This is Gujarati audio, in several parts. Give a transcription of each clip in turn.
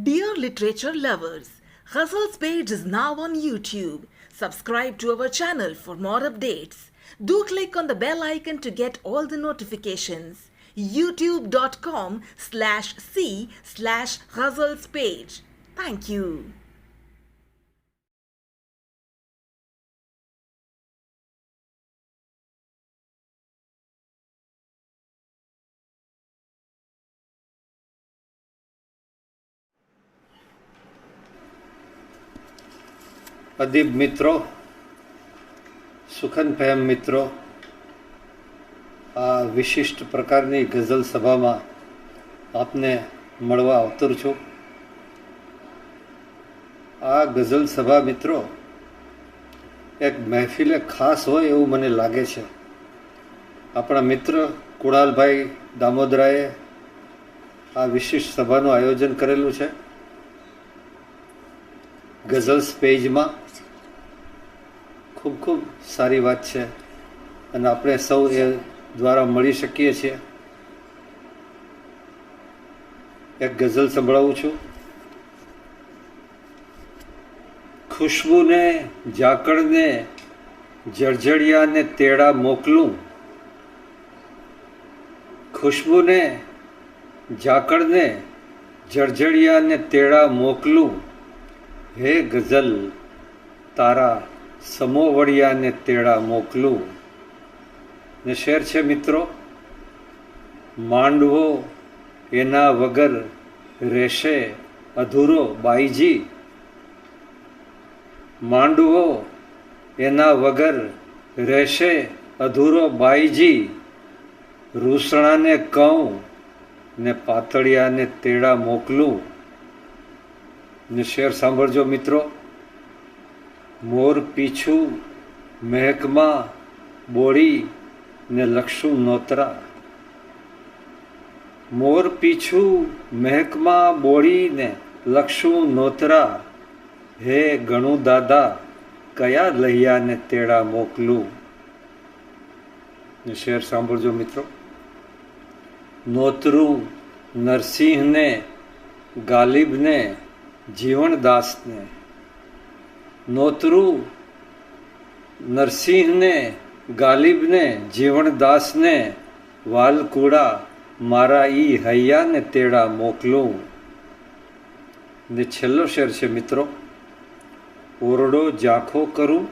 Dear literature lovers, Ghazals page is now on YouTube. Subscribe to our channel for more updates. Do click on the bell icon to get all the notifications. youtube.com/c/Ghazals page. Thank you. અદીબ મિત્રો, સુખન ફહેમ મિત્રો, આ વિશિષ્ટ પ્રકારની ગઝલ સભામાં આપને મળવા આવતર છું. આ ગઝલ સભા મિત્રો એક મહેફિલે ખાસ હોય એવું મને લાગે છે. આપણા મિત્ર કુણાલભાઈ દામોદરાએ આ વિશિષ્ટ સભાનું આયોજન કરેલું છે ગઝલ્સ પેજમાં. ખૂબ ખૂબ સારી વાત છે અને આપણે સૌ એ દ્વારા મળી શકીએ છીએ. એક ગઝલ સંભળાવું છું. ખુશ્બુને ઝાકળને જળજળિયાને તેડા મોકલું, ખુશ્બુને ઝાકળને જળજળિયાને તેડા મોકલું, હે ગઝલ તારા સમોવડિયાને તેડા મોકલું. ને શેર છે મિત્રો, માંડવો એના વગર રહેશે અધૂરો બાઈજી, માંડવો એના વગર રહેશે અધૂરો બાઈજી, રૂસણાને કહું ને પાતળિયાને તેડા મોકલું. ને શેર સાંભળજો મિત્રો, મોર પીછું મહેકમાં બોળી ને લક્ષું નોતરા, મોર પીછું મહેકમાં બોળી ને લક્ષું નોતરા, હે ગણું દાદા કયા લૈયાને તેડા મોકલું. ને શેર સાંભળજો મિત્રો, નોતરું નરસિંહને ગાલિબને જીવણદાસને, નોતરું નરસિંહને ગાલિબને જીવણદાસને, વાલકુડા મારા ઈ હૈયાને તેડા મોકલું. ને છેલ્લો શેર છે મિત્રો, ઓરડો ઝાંખો કરું,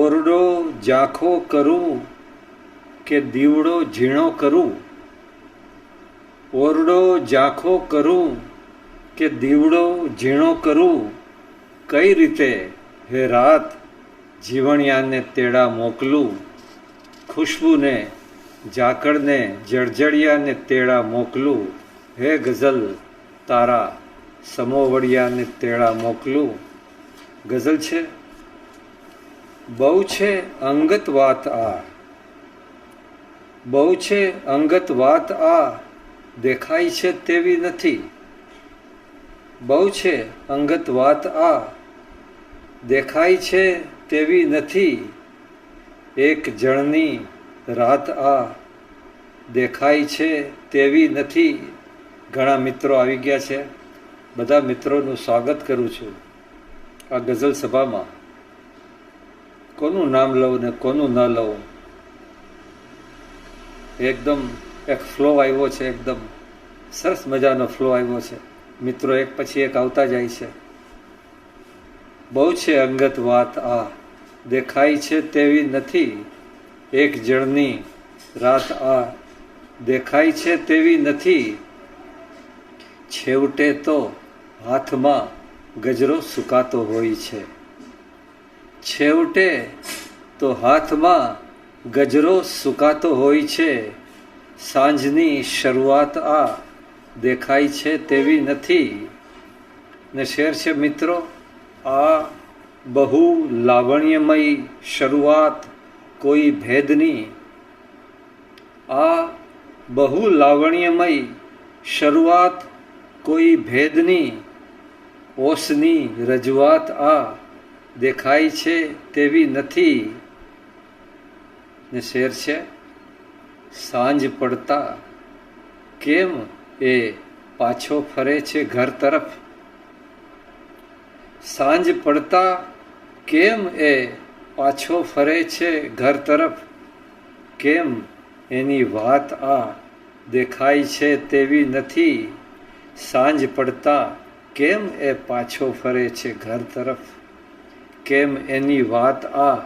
ઓરડો ઝાંખો કરું કે દીવડો ઝીણો કરું, ઓરડો ઝાંખો કરું કે દીવડો ઝીણો કરું, કઈ રીતે હે રાત જીવણિયાને તેડા મોકલું, ખુશ્બુને ઝાકળને જળજળિયાને તેડા મોકલું, હે ગઝલ તારા સમોવડિયાને તેડા મોકલું. ગઝલ છે, બહુ છે અંગત વાત આ, બહુ છે અંગત વાત આ, દેખાય છે તેવી નથી, બહુ છે અંગત વાત આ, દેખાય છે તેવી નથી, એક જણની રાત આ, દેખાય છે તેવી નથી. ઘણા મિત્રો આવી ગયા છે, બધા મિત્રોનું સ્વાગત કરું છું આ ગઝલ સભામાં. કોનું નામ લઉં ને કોનું ન લઉં, એકદમ એક ફ્લો આવ્યો છે, એકદમ સરસ મજાનો ફ્લો આવ્યો છે. મિત્રો એક પછી એક આવતા જાય છે. બહુ છે અંગત વાત આ, દેખાય છે તેવી નથી, એક જણની રાત આ, દેખાય છે તેવી નથી, છેવટે તો હાથમાં ગજરો સુકાતો હોય છે, છેવટે તો હાથમાં ગજરો સુકાતો હોય છે, સાંજની શરૂઆત આ, દેખાય છે તેવી નથી. ને શેર છે મિત્રો, આ બહુ લાવણ્યમય શરૂઆત કોઈ ભેદની, આ બહુ લાવણ્યમય શરૂઆત કોઈ ભેદની, ઓસની રજૂઆત આ, દેખાય છે તેવી નથી. ને શેર છે, સાંજ પડતા કેમ એ પાછો ફરે છે ઘર તરફ. સાંજ પડતા કેમ એ પાછો ફરે છે ઘર તરફ? કેમ એની વાત આ દેખાય છે તેવી નથી? સાંજ પડતા કેમ એ પાછો ફરે છે ઘર તરફ? કેમ એની વાત આ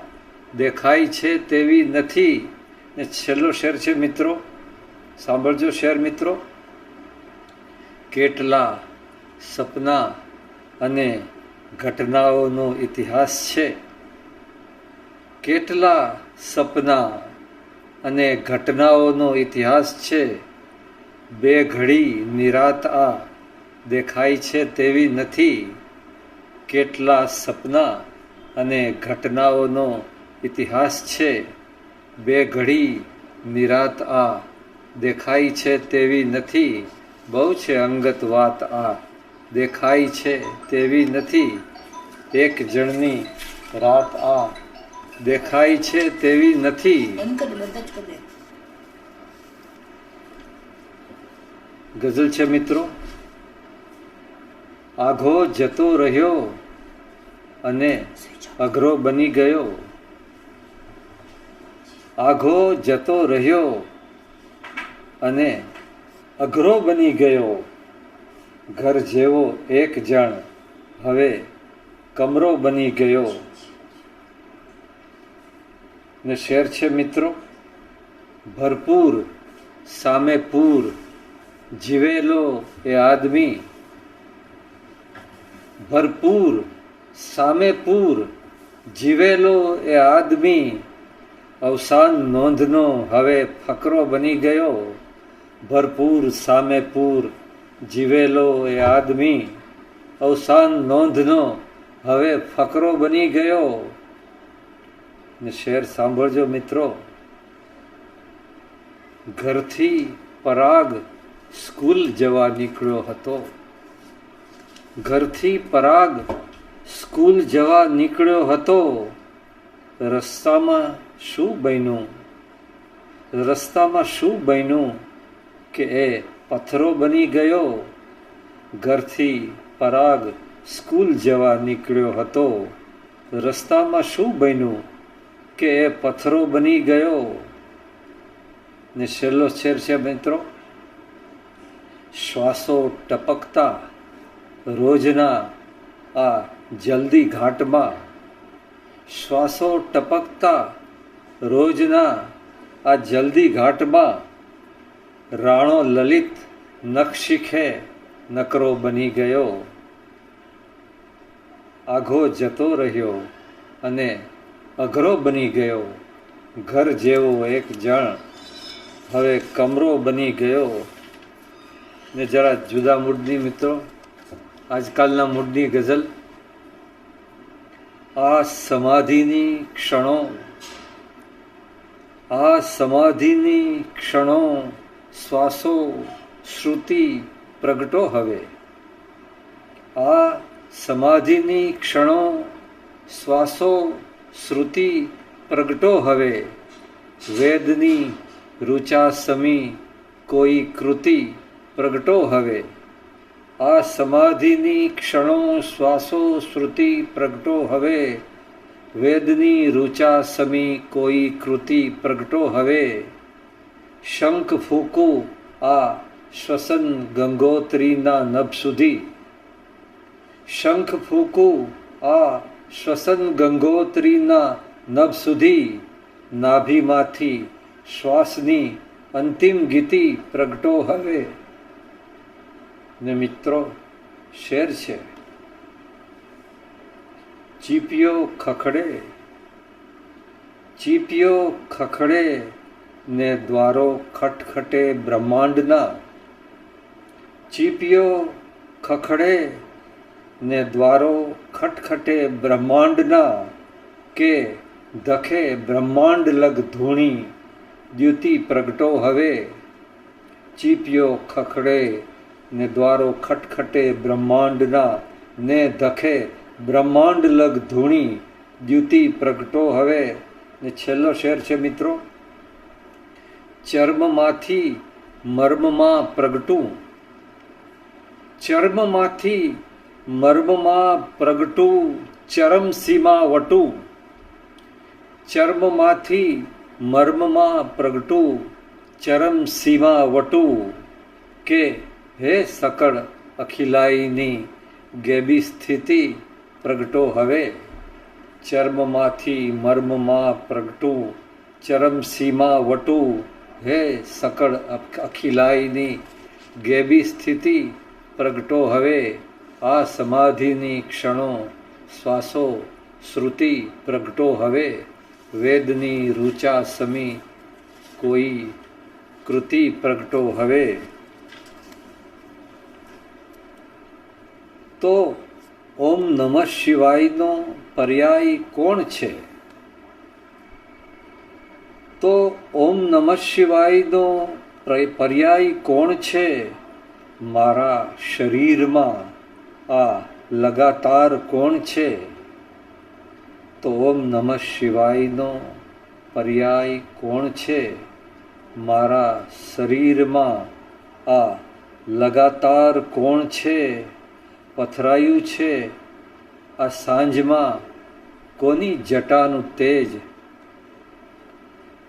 દેખાય છે તેવી નથી? ને છેલ્લો શેર છે મિત્રો, સાંભળજો શેર મિત્રો. કેટલા સપના અને ઘટનાઓનો ઇતિહાસ છે. કેટલા સપના અને ઘટનાઓનો ઇતિહાસ છે. બે ઘડી નિરાત આ દેખાય છે તેવી નથી? કેટલા સપના અને ઘટનાઓનો ઇતિહાસ છે. બે ઘડી નિરાત આ દેખાય છે તેવી નથી? બહુ છે અંગત વાત આ દેખાય છે તેવી નથી? એક જણની રાત આ દેખાય છે તેવી નથી? ગઝલ છે મિત્રો. આઘો જતો રહ્યો અને અઘરો બની ગયો. આઘો જતો રહ્યો અને અઘરો બની ગયો. ઘર જેવો એક જણ હવે કમરો બની ગયો. ને શેર છે મિત્રો. ભરપૂર સામે પૂર જીવેલો એ આદમી. ભરપૂર સામે પૂર જીવેલો એ આદમી. અવસાન નોંધનો હવે ફકરો બની ગયો. ભરપૂર સામે પૂર જીવેલો એ આદમી. અવસાન નોંધનો હવે ફકરો બની ગયો. ને શેર સાંભળજો મિત્રો. ઘરથી પરાગ સ્કૂલ જવા નીકળ્યો હતો. ઘરથી પરાગ સ્કૂલ જવા નીકળ્યો હતો. રસ્તામાં શું બન્યું? રસ્તામાં શું બન્યું કે એ પથ્થરો બની ગયો? ઘરથી પરાગ સ્કૂલ જવા નીકળ્યો હતો. રસ્તામાં શું બન્યું કે એ પથ્થરો બની ગયો? ને છેલ્લો શેર છે મિત્રો. શ્વાસો ટપકતા રોજના આ જલ્દી ઘાટમાં. શ્વાસો ટપકતા રોજના આ જલ્દી ઘાટમાં. રાણો લલિત નખશીખે નકરો બની ગયો. આઘો જતો રહ્યો અને અઘરો બની ગયો. ઘર જેવો એક જણ હવે કમરો બની ગયો. ને જરા જુદા મૂડની મિત્રો, આજકાલના મૂડની ગઝલ. આ સમાધિની ક્ષણો, આ સમાધિની ક્ષણો, શ્વાસો શ્રુતિ પ્રગટો હવે. આ સમાધિની ક્ષણો, શ્વાસો શ્રુતિ પ્રગટો હવે. વેદની રુચા સમી કોઈ કૃતિ પ્રગટો હવે. આ સમાધિની ક્ષણો, શ્વાસો શ્રુતિ પ્રગટો હવે. વેદની રુચા સમી કોઈ કૃતિ પ્રગટો હવે. શંખ ફૂંકું આ શ્વસન ગંગોત્રીના નભ સુધી. શંખ ફૂંકું આ શ્વસન ગંગોત્રીના નભ સુધી. નાભીમાંથી શ્વાસની અંતિમ ગીતિ પ્રગટો હવે. ને મિત્રો શેર છે. ચીપિયો ખખડે, ચીપિયો ખખડે ને દ્વારો ખટખટે બ્રહ્માંડના. ચીપિયો ખખડે ને દ્વારો ખટખટે બ્રહ્માંડના. કે દખે બ્રહ્માંડ લગ ધૂણી દ્યુતિ પ્રગટો હવે. ચીપિયો ખખડે ને દ્વારો ખટખટે બ્રહ્માંડના. ને દખે બ્રહ્માંડ લગ ધૂણી દ્યુતિ પ્રગટો હવે. ને છેલ્લો શેર છે મિત્રો. ચર્મમાંથી મર્મમાં પ્રગટું, ચર્મમાંથી મર્મમાં પ્રગટું ચરમ સીમા વટું, ચર્મમાંથી મર્મમાં પ્રગટું ચરમ સીમા વટું, કે હે સકળ અખિલાઈની ગેબી સ્થિતિ પ્રગટો હવે, ચર્મમાંથી મર્મમાં પ્રગટું ચરમ સીમા વટું, હે સકળ અખિલાઈની ગેબી સ્થિતિ પ્રગટો હવે, આ સમાધિની ક્ષણો શ્વાસો શ્રુતિ પ્રગટો હવે, વેદની રૂચા સમી કોઈ કૃતિ પ્રગટો હવે. તો ઓમ નમઃ શિવાયનો પર્યાય કોણ છે? તો ઓમ નમઃ શિવાયનો પર્યાય કોણ છે? મારા શરીરમાં આ લગાતાર કોણ છે? તો ઓમ નમઃ શિવાયનો પર્યાય કોણ છે? મારા શરીરમાં આ લગાતાર કોણ છે? પથરાયું છે આ સાંજમાં કોની જટાનું તેજ,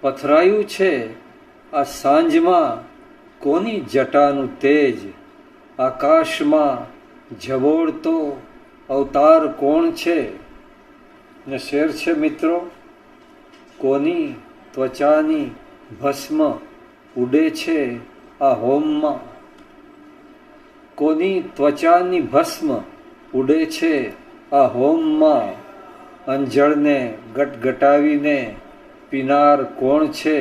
પથરાયું છે આ સાંજમાં કોની જટાનું તેજ, આકાશમાં ઝબોળતો અવતાર કોણ છે? ને શેર છે મિત્રો, કોની ત્વચાની ભસ્મ ઉડે છે આ હોમમાં, કોની ત્વચાની ભસ્મ ઉડે છે આ હોમમાં, અંજળને ગટગટાવીને પીનાર કોણ છે?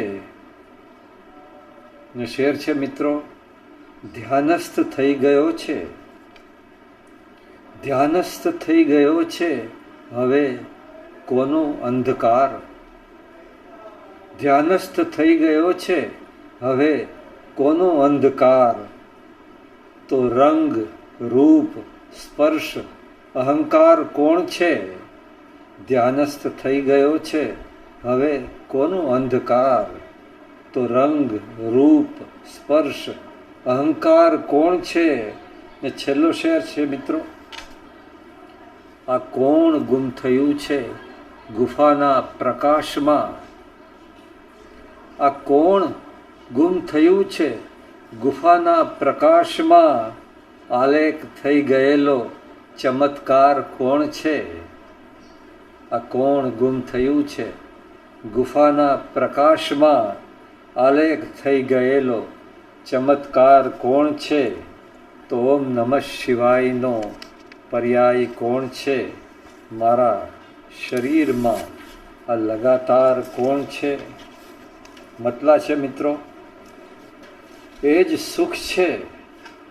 ને શેર છે મિત્રો, ધ્યાનસ્થ થઈ ગયો છે, ધ્યાનસ્થ થઈ ગયો છે હવે કોનો અંધકાર, ધ્યાનસ્થ થઈ ગયો છે હવે કોનો અંધકાર, તો રંગ રૂપ સ્પર્શ અહંકાર કોણ છે? ધ્યાનસ્થ થઈ ગયો છે હવે કોનો અંધકાર, તો રંગ રૂપ સ્પર્શ અહંકાર કોણ છે? ને છેલ્લો શેર છે મિત્રો, આ કોણ ગુમ થયું છે ગુફાના પ્રકાશમાં, આ કોણ ગુમ થયું છે ગુફાના પ્રકાશમાં, આલેખ થઈ ગયેલો ચમત્કાર કોણ છે? આ કોણ ગુમ થયું છે ગુફાના પ્રકાશમાં, આલેખ થઈ ગયેલો ચમત્કાર કોણ છે? તો ઓમ નમઃ શિવાયનો પર્યાય કોણ છે? મારા શરીરમાં આ લગાતાર કોણ છે? મતલા છે મિત્રો, એ જ સુખ છે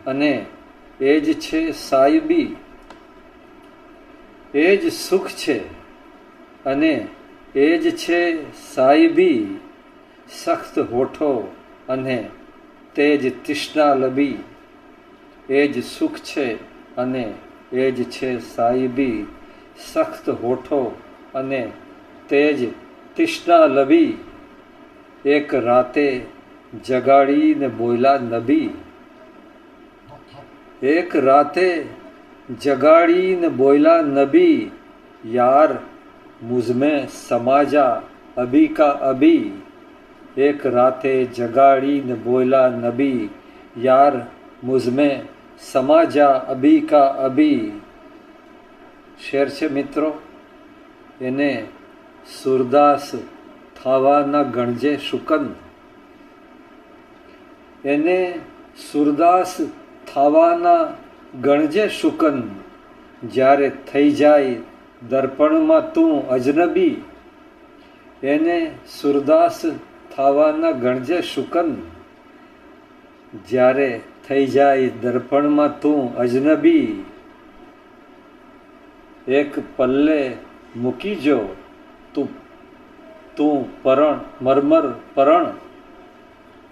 અને એ જ છે સાયબી, એ જ સુખ છે અને એ જ છે સાયબી, સખ્ત હોઠો અને તેજ તૃષ્ણા લબી, એ જ સુખ છે અને એ જ છે સાયબી, સખ્ત હોઠો અને તેજ તૃષ્ણા લબી, એક રાતે જગાડીને બોયલા નબી, એક રાતે જગાડીને બોયલા નબી, यार मुझमें समाजा अभी का अभी, एक राते जगाड़ी ने बोला नबी, यार मुझमें समाजा अभी का अभी. शेर छे मित्रों, એને સુરદાસ થાવાના ગણજે શુકન, એને સુરદાસ થાવાના ગણજે શુકન, જ્યારે થઈ જાય દર્પણમાં તું અજનબી, એને સુરદાસ થાવાના ગણજે શુકન, જ્યારે થઈ જાય દર્પણમાં તું અજનબી, એક પલ્લે મૂકી જો તું પરણ મરમર પરણ,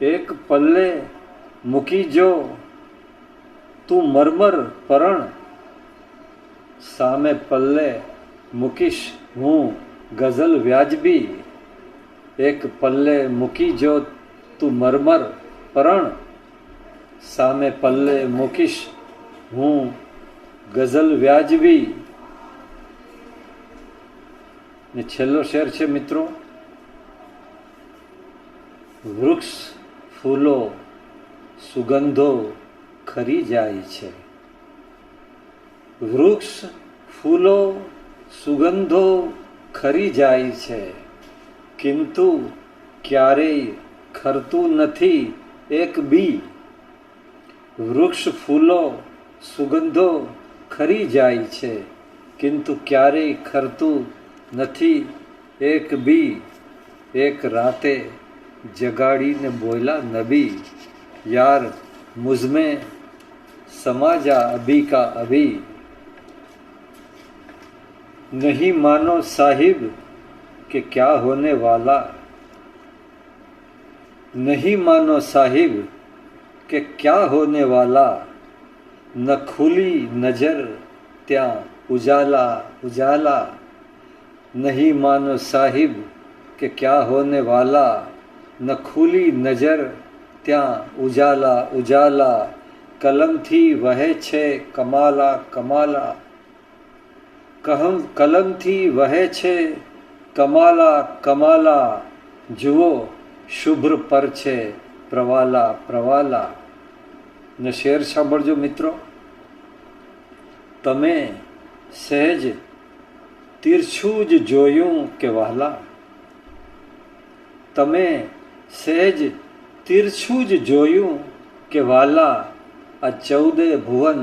એક પલ્લે મૂકી જો તું મરમર પરણ, સામે પલ્લે મૂકીશ હું ગઝલ વ્યાજબી, એક પલ્લે મૂકી જો તું મરમર પરણ, સામે પલ્લે મૂકીશ હું ગઝલ વ્યાજબી. ને છેલ્લો શેર છે મિત્રો, વૃક્ષ ફૂલો સુગંધો ખરી જાય છે. વૃક્ષ ફૂલો સુગંધો ખરી જાય છે, કિંતુ ક્યારેય ખરતું નથી એક બી. વૃક્ષ ફૂલો સુગંધો ખરી જાય છે, કિંતુ ક્યારેય ખરતું નથી એક બી. એક રાતે જગાડીને બોયલા નબી, यार मुझमें समा जा अभी का अभी. नहीं मानो साहिब कि क्या होने वाला, नहीं मानो साहिब कि क्या होने वाला. न खुली नजर त्या उजाला उजाला. नहीं मानो साहिब कि क्या होने वाला, न खुली नजर ત્યાં ઉજાલા ઉજાલા. કલમથી વહે છે કમાલા કમાલા, કલમથી વહે છે કમાલા કમાલા. જુઓ શુભ્ર પર છે પ્રવાલા પ્રવાલા. ને શેર સાંભળજો મિત્રો, તમે સહેજ તીરછું જ જોયું કે વહાલા. તમે સહેજ તીરછું જ જોયું કે વાલા. આ 14 ભુવન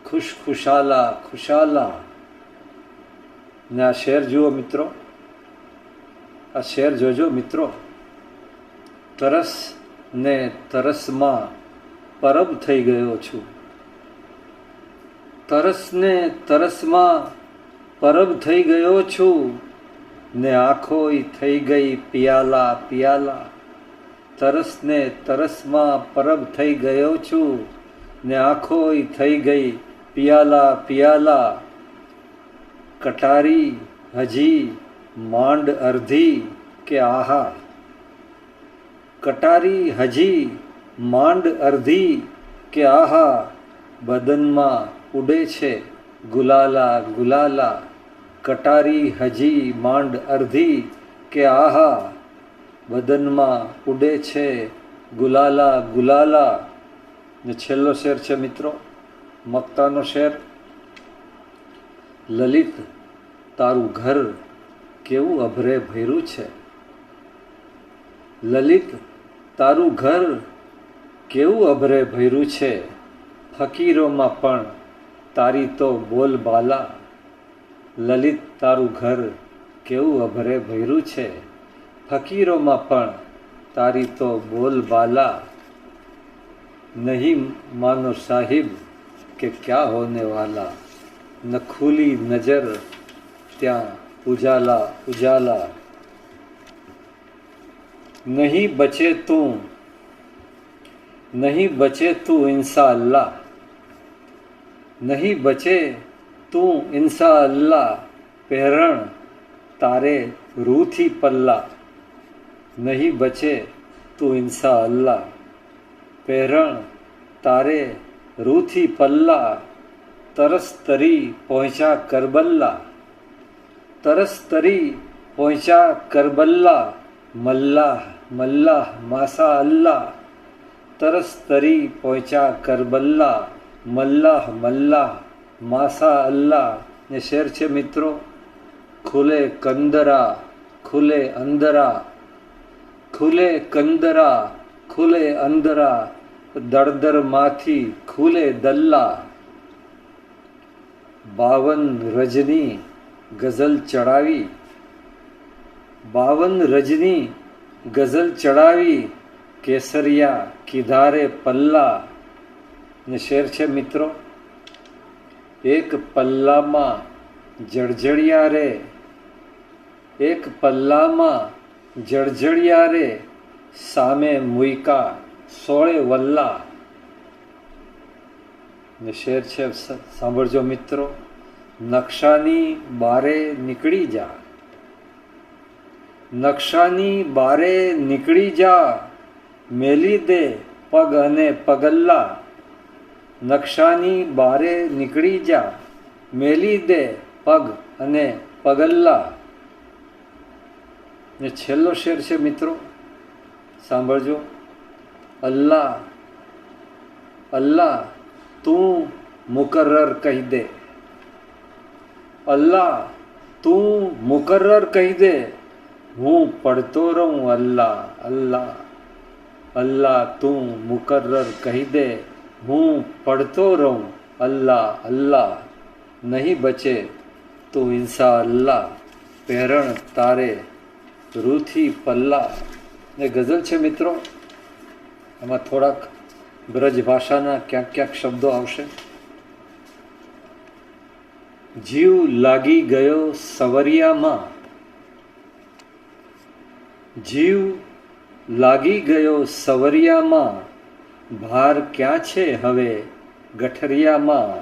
ખુશખુશાલા ખુશાલા. ને આ શેર જુઓ મિત્રો, આ શેર જોજો મિત્રો. તરસ ને તરસમાં પરબ થઈ ગયો છું. તરસ ને તરસમાં પરબ થઈ ગયો છું, ને આંખોય થઈ ગઈ પિયાલા પિયાલા. તરસ ને તરસમાં પરબ થઈ ગયો છું, ને આંખોય થઈ ગઈ પિયાલા પિયાલા. કટારી હજી માંડ અર્ધી કે આહા. કટારી હજી માંડ અર્ધી કે આહા. બદનમાં ઉડે છે ગુલાલા ગુલાલા. કટારી હજી માંડ અર્ધી કે આહા. બદનમાં ઉડે છે ગુલાલા ગુલાલા. ને છેલ્લો શેર છે મિત્રો, મક્તાનો શેર. લલિત તારું ઘર કેવું અભરે ભર્યું છે. લલિત તારું ઘર કેવું અભરે ભર્યું છે. ફકીરોમાં પણ તારી તો બોલબાલા. લલિત તારું ઘર કેવું અભરે ભર્યું છે. ફકીરોમાં પણ તારી તો બોલબાલા. નહીં માનો સાહિબ કે ક્યાં હોને વાલા. ન ખુલી નજર ત્યાં ઉજાલા ઉજાલા. નહીં બચે તું ઇન્સા અલ્લાહ. નહીં બચે તું ઇન્સા અલ્લાહ. પહેરણ તારે રૂથી પલ્લા. નહીં બચે તું ઇન્સા અલ્લાહ. પહેરણ તારે રૂથી પલ્લા. તરસ તરી પહોંચા કરબલ્લા. તરસ તરી પહોંચા કરબલ્લા. મલ્લાહ મલ્લાહ માસા અલ્લાહ. તરસ તરી પહોંચા કરબલ્લા. મલ્લાહ મલ્લાહ માસા અલ્લાહ. ને શેર છે મિત્રો, ખુલે કંદરા ખુલે અંદરા. ખુલે કંદરા ખુલે અંદરા. દળદરમાંથી ખુલે દલ્લા. 52 રજની ગઝલ ચડાવી. 52 રજની ગઝલ ચડાવી. કેસરિયા કિધારે પલ્લા. ને શેર છે મિત્રો, એક પલ્લામાં જળજળિયા રે. એક પલ્લામાં જળજળિયા રે. સામે મુઈકા 16 વલ્લા. ને શેર છે સાંભળજો મિત્રો, નકશાની બારે નીકળી જા. નકશાની બારે નીકળી જા. મેલી દે પગ અને પગલ્લા. નકશાની બારે નીકળી જા, મેલી દે પગ અને પગલ્લા. ને છેલ્લો શેર છે મિત્રો, સાંભળજો. અલ્લાહ અલ્લાહ તું મુકર્રર કહી દે, અલ્લાહ તું મુકર્રર કહી દે, હું પડતો રહું અલ્લાહ અલ્લાહ. અલ્લાહ તું મુકર્રર કહી દે, હું પડતો રહું અલ્લાહ અલ્લાહ. નહીં બચે તો ઇન્સા અલ્લાહ, પહેરણ તારે રૂથી પલ્લા. ને ગઝલ છે મિત્રો, એમાં થોડાક બ્રજ ભાષાના ક્યાંક ક્યાંક શબ્દો આવશે. જીવ લાગી ગયો સવરિયામાં, જીવ લાગી ગયો સવરિયામાં, ભાર ક્યાં છે હવે ગઠરિયામાં.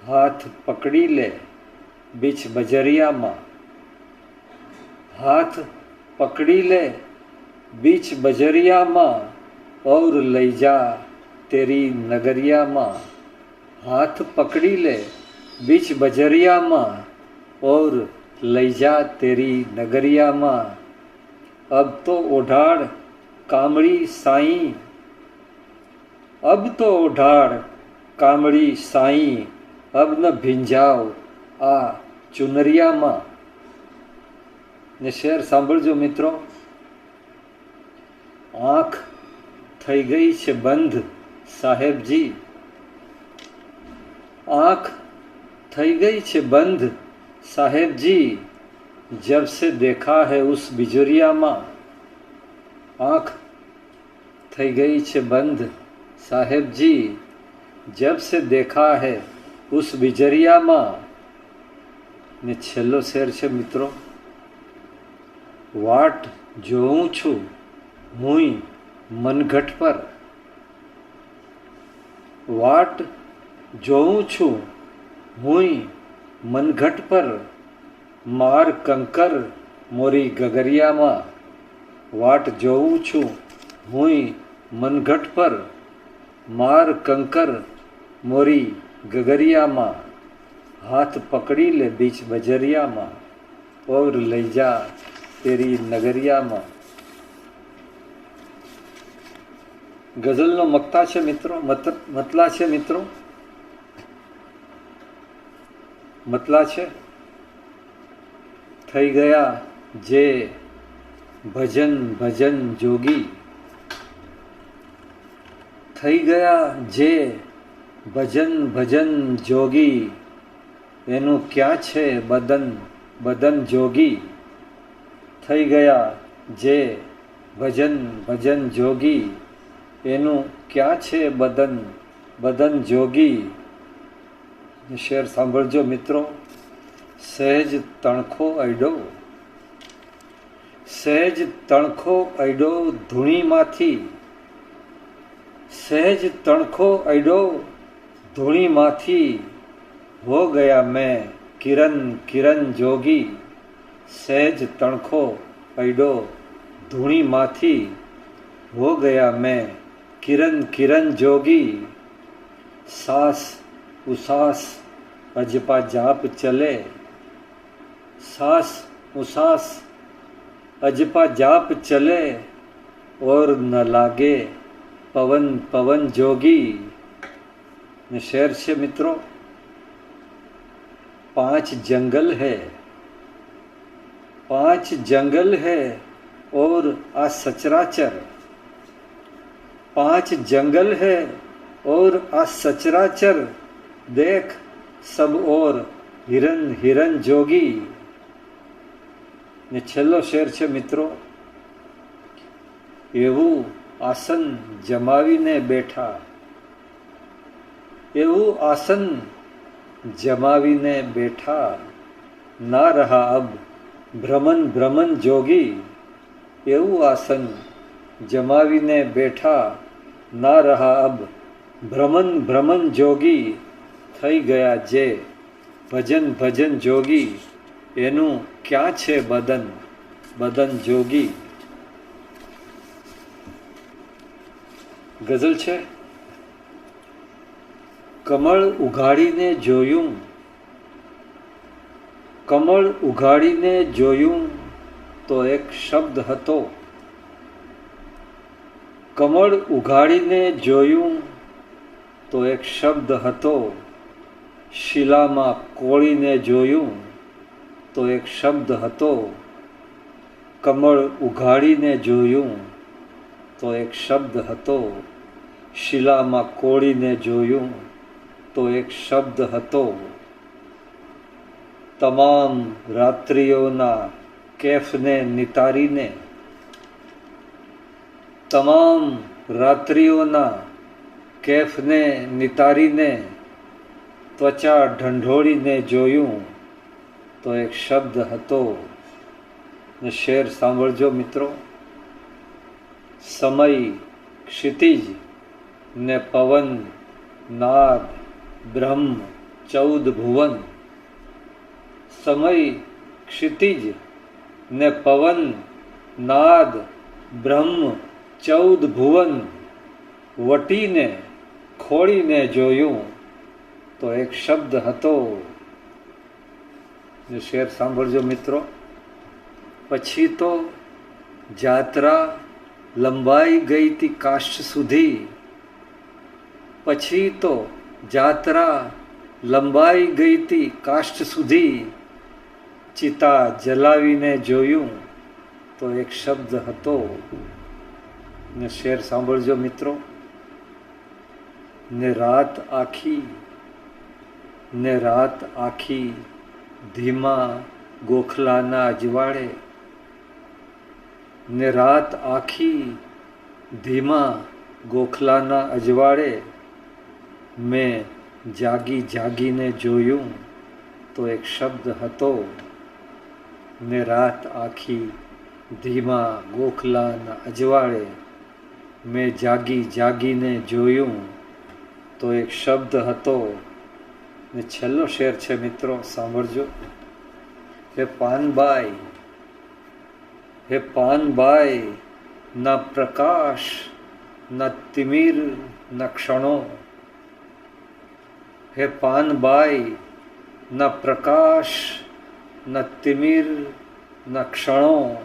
હાથ પકડી લે બીચ બજરિયામાં, हाथ पकड़ी ले बीच बजरिया माँ, और लई जा तेरी नगरिया माँ. हाथ पकड़ी ले बीच बजरिया माँ, और लई जा तेरी नगरिया माँ. अब तो ओढ़ाड़ कामड़ी साईं, अब तो ओढ़ाड़ कामड़ी साईं, अब न भिंजाओ आ चुनरिया माँ. ने शेर सांभळजो मित्रों. आँख थई गई छे बंध साहेब जी, आँख थई गई छे बंध साहेब जी, जब से देखा है उस बिजुरिया माँ. आँख थई गई छे बंध साहेब जी, जब से देखा है उस बिजरिया माँ. ने छेल्लो शेर छे मित्रों. वाट जोऊं छू हुई मनघट पर, वाट जोऊं छू हुई मनघट पर, मार कंकर मोरी गगरिया माँ. वाट जोऊं छू हुई मनघट पर, मार कंकर मोरी गगरिया माँ. हाथ पकड़ी ले बीच बजरिया माँ, और लई जा तेरी नगरिया माँ. गजलनो मक्ता छे मित्रों, मतला छे मित्रों, मतला छे. थई गया जे भजन भजन जोगी, थई गया जे भजन भजन जोगी, एनु क्या छे बदन बदन जोगी. થઈ ગયા જે ભજન ભજન જોગી, એનું ક્યાં છે બદન બદન જોગી. શેર સાંભળજો મિત્રો. સહેજ તણખો અડ્યો, સહેજ તણખો અડ્યો ધૂણીમાંથી, સહેજ તણખો અડ્યો ધૂણીમાંથી, હો ગયા મેં કિરણ કિરણ જોગી. सहज तणखो अडो धूणी माथी, हो गया मैं किरण किरण जोगी. सास उसास अजपा जाप चले, सास उसास अजपा जाप चले, और न लागे पवन पवन जोगी. ने शेर छे मित्रों. 5 जंगल है, 5 जंगल है और आ सचराचर, 5 जंगल है और आ सचराचर, देख सब और हिरन हिरन जोगी. ने छेल्लो शेर छे मित्रों. एवं आसन जमावीने बैठा, एवं आसन जमावीने बैठा, ना रहा अब भ्रमण भ्रमण जोगी. एवं आसन जमावीने बैठा, ना रहा अब भ्रमण भ्रमण जोगी. थई गया जे भजन भजन जोगी, एनु क्या छे बदन बदन जोगी. ગઝલ છે. કમળ ઉઘાડીને જોયું, કમળ ઉઘાડીને જોયું તો એક શબ્દ હતો. કમળ ઉઘાડીને જોયું તો એક શબ્દ હતો. શિલામાં કોળીને જોયું તો એક શબ્દ હતો. કમળ ઉઘાડીને જોયું તો એક શબ્દ હતો. શિલામાં કોળીને જોયું તો એક શબ્દ હતો. તમામ રાત્રિઓના કેફને નિતારીને, તમામ રાત્રિઓના કેફને નિતારીને ત્વચા ઢંઢોળીને જોયું તો એક શબ્દ હતો. ને શેર સાંભળજો મિત્રો. સમય, ક્ષિતિજ ને પવન, નાદ, બ્રહ્મ, 14 ભુવન. સમય, ક્ષિતિજ ને પવન, નાદ, બ્રહ્મ, 14 ભુવન વટીને ખોળીને જોયું તો એક શબ્દ હતો. શેર સાંભળજો મિત્રો. પછી તો જાત્રા લંબાઈ ગઈ તી કાષ્ઠ સુધી. પછી તો જાત્રા લંબાઈ ગઈ તી કાષ્ઠ સુધી. ચિતા જલાવીને જોયું તો એક શબ્દ હતો. ને શેર સાંભળજો મિત્રો. ને રાત આખી, ને રાત આખી ધીમા ગોખલાના અજવાળે. ને રાત આખી ધીમા ગોખલાના અજવાળે મેં જાગી જાગીને જોયું તો એક શબ્દ હતો. ને રાત આખી ધીમા ગોખલાના અજવાળે મેં જાગી જાગીને જોયું તો એક શબ્દ હતો. ને છેલ્લો શેર છે મિત્રો, સાંભળજો. હે પાનબાઈ, હે પાનબાઈ, ના પ્રકાશ, ના તિમિર, ના ક્ષણો. હે પાનબાઈ, ના પ્રકાશ, ના તિમિર, ના ક્ષણો.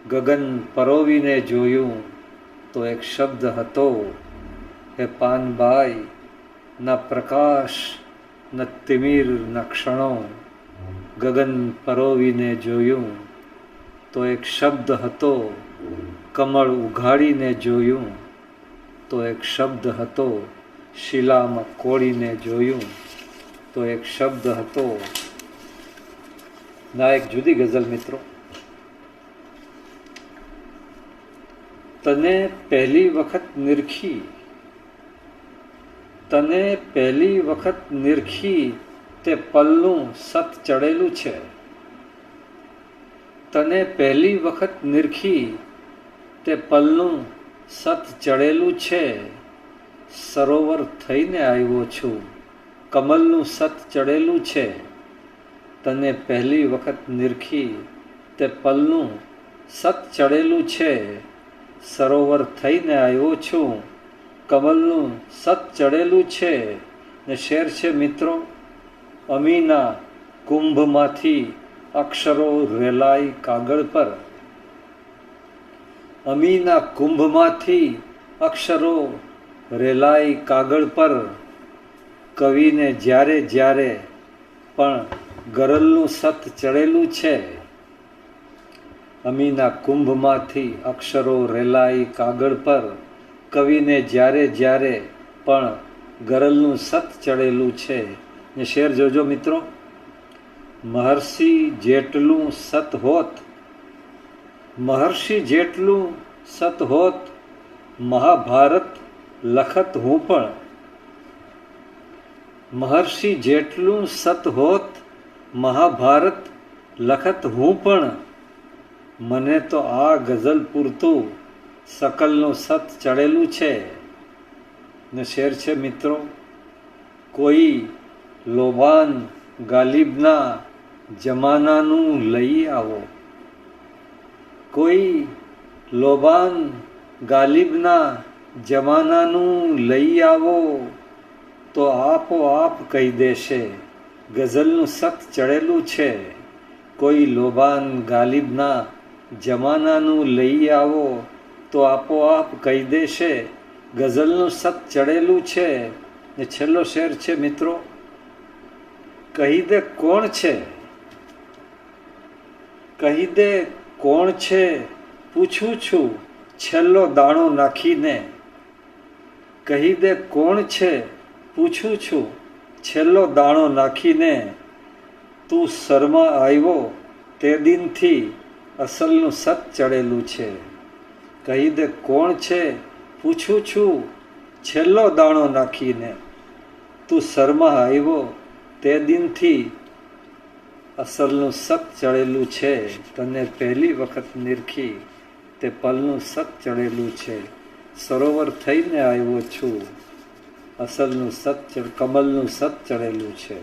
ગગન પરોવીને જોયું તો એક શબ્દ હતો. હે પાનબાઈ, ના પ્રકાશ, ન તિમિર, ન ક્ષણો. ગગન પરોવીને જોયું તો એક શબ્દ હતો. કમળ ઉઘાડીને જોયું તો એક શબ્દ હતો. શિલામાં કોળીને જોયું તો એક શબ્દ હતો. ના એક જુદી ગઝલ મિત્રો. તને પહેલી વખત નિરખી, તને પહેલી વખત નિરખી તે પલનું સત ચડેલું છે. તને પહેલી વખત નિરખી તે પલનું સત ચડેલું છે. સરોવર થઈને આવ્યો છું, કમલનું સત ચડેલું છે. તને પહેલી વખત નિરખી તે પલનું સત ચડેલું છે. સરોવર થઈને આવ્યો છું, કમલનું સત ચડેલું છે. ને શેર છે મિત્રો. અમીના કુંભમાંથી અક્ષરો રેલાઈ કાગળ પર. અમીના કુંભમાંથી અક્ષરો રેલાઈ કાગળ પર. કવિને જ્યારે જ્યારે પણ ગરલનું સત ચડેલું છે. અમીના કુંભમાંથી અક્ષરો રેલાઈ કાગળ પર. કવિને જ્યારે જ્યારે પણ ગરલનું સત ચડેલું છે. ને શેર જોજો મિત્રો. મહર્ષિ જેટલું સત હોત, મહર્ષિ જેટલું સત હોત, મહાભારત લખત હું પણ. મહર્ષિ જેટલું સત હોત, મહાભારત લખત હું પણ. મને તો આ ગઝલ પૂરતું સકલનું સત ચડેલું છે. ને શેર છે મિત્રો. કોઈ લોબાન ગાલિબના જમાનાનું લઈ આવો. કોઈ લોબાન ગાલિબના જમાનાનું લઈ આવો તો આપોઆપ કહી દેશે, ગઝલનું સખ્ત ચડેલું છે. કોઈ લોભાન ગાલિબના જમાનાનું લઈ આવો તો આપોઆપ કહી દેશે, ગઝલનું સખ્ત ચડેલું છે. ને છેલ્લો શેર છે મિત્રો, કહી દે કોણ છે, કહી દે કોણ છે, પૂછું છું છેલ્લો દાણો નાખીને. કહી દે કોણ છે, પૂછું છું છેલ્લો દાણો નાખીને. તું શરમાં આવ્યો તે દિનથી અસલનું સત ચડેલું છે. કહી દે કોણ છે, પૂછું છું છેલ્લો દાણો નાખીને. તું શરમાં આવ્યો તે દિનથી અસલનું સત ચડેલું છે. તને પહેલી વખત નિરખી તે પલનું સત ચડેલું છે. સરોવર થઈને આવ્યો છું, અસલનું સત કમલનું સત ચડેલું છે.